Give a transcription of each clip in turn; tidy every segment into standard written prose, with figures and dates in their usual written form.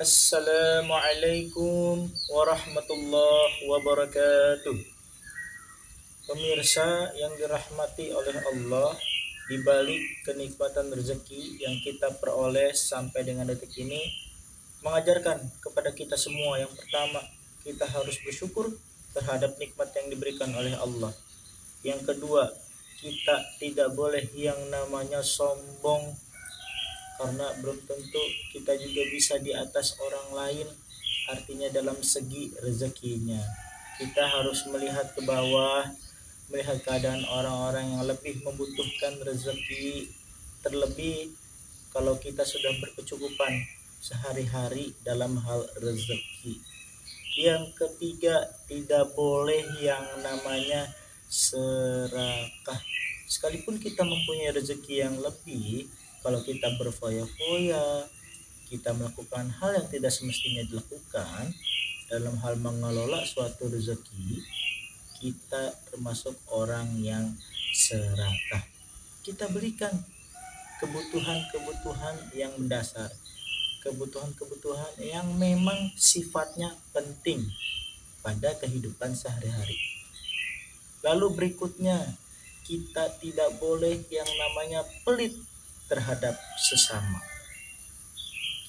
Assalamualaikum warahmatullahi wabarakatuh. Pemirsa yang dirahmati oleh Allah, di balik kenikmatan rezeki yang kita peroleh sampai dengan detik ini, mengajarkan kepada kita semua yang pertama, kita harus bersyukur terhadap nikmat yang diberikan oleh Allah. Yang kedua, kita tidak boleh yang namanya sombong, karena belum tentu kita juga bisa di atas orang lain, artinya dalam segi rezekinya. Kita harus melihat ke bawah, melihat keadaan orang-orang yang lebih membutuhkan rezeki, terlebih kalau kita sudah berkecukupan sehari-hari dalam hal rezeki. Yang ketiga, tidak boleh yang namanya serakah. Sekalipun kita mempunyai rezeki yang lebih, kalau kita berfoya-foya, kita melakukan hal yang tidak semestinya dilakukan dalam hal mengelola suatu rezeki, kita termasuk orang yang serakah. Kita berikan kebutuhan-kebutuhan yang mendasar, kebutuhan-kebutuhan yang memang sifatnya penting pada kehidupan sehari-hari. Lalu berikutnya, kita tidak boleh yang namanya pelit terhadap sesama.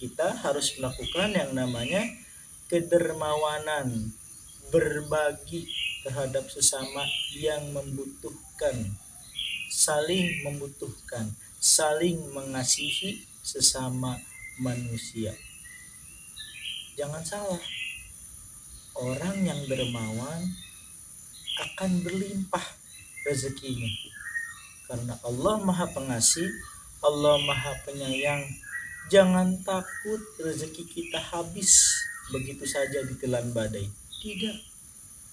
Kita harus melakukan yang namanya kedermawanan, berbagi terhadap sesama yang membutuhkan, saling mengasihi sesama manusia. Jangan salah, orang yang dermawan akan berlimpah rezekinya, karena Allah Maha Pengasih, Allah Maha Penyayang. Jangan takut rezeki kita habis begitu saja ditelan badai. Tidak.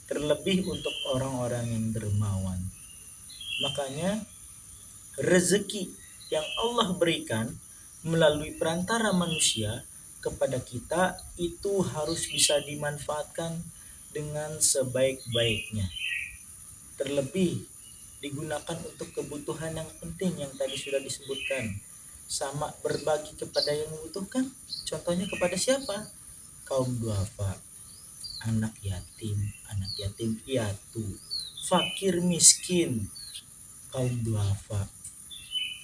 Terlebih untuk orang-orang yang dermawan. Makanya rezeki yang Allah berikan melalui perantara manusia kepada kita itu harus bisa dimanfaatkan dengan sebaik-baiknya. Terlebih digunakan untuk kebutuhan yang penting yang tadi sudah disebutkan, sama berbagi kepada yang membutuhkan. Contohnya kepada siapa? Kaum duafa, anak yatim piatu, fakir miskin, kaum duafa,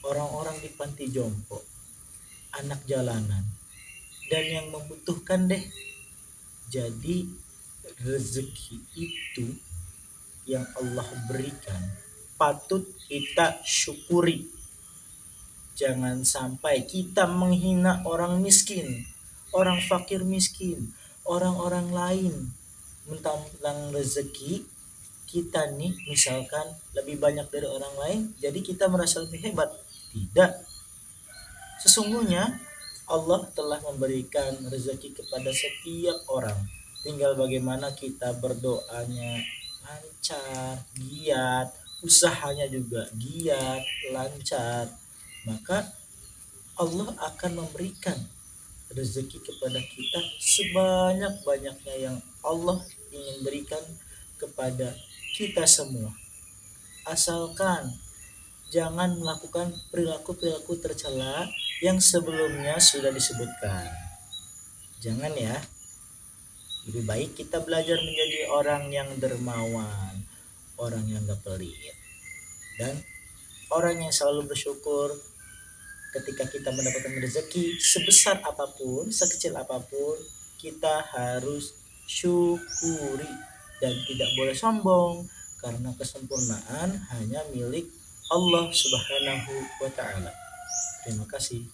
orang-orang di panti jompo, anak jalanan, dan yang membutuhkan deh. Jadi rezeki itu yang Allah berikan patut kita syukuri. Jangan sampai kita menghina orang miskin, orang fakir miskin, orang-orang lain mentang-mentang rezeki kita nih misalkan lebih banyak dari orang lain, jadi kita merasa lebih hebat. Tidak. Sesungguhnya Allah telah memberikan rezeki kepada setiap orang. Tinggal bagaimana kita berdoanya lancar, giat, usahanya juga giat, lancar, maka Allah akan memberikan rezeki kepada kita sebanyak-banyaknya yang Allah ingin berikan kepada kita semua. Asalkan jangan melakukan perilaku-perilaku tercela yang sebelumnya sudah disebutkan. Jangan ya. Lebih baik kita belajar menjadi orang yang dermawan, orang yang gak pelit, dan orang yang selalu bersyukur ketika kita mendapatkan rezeki sebesar apapun, sekecil apapun, kita harus syukuri dan tidak boleh sombong, karena kesempurnaan hanya milik Allah Subhanahu wa taala. Terima kasih.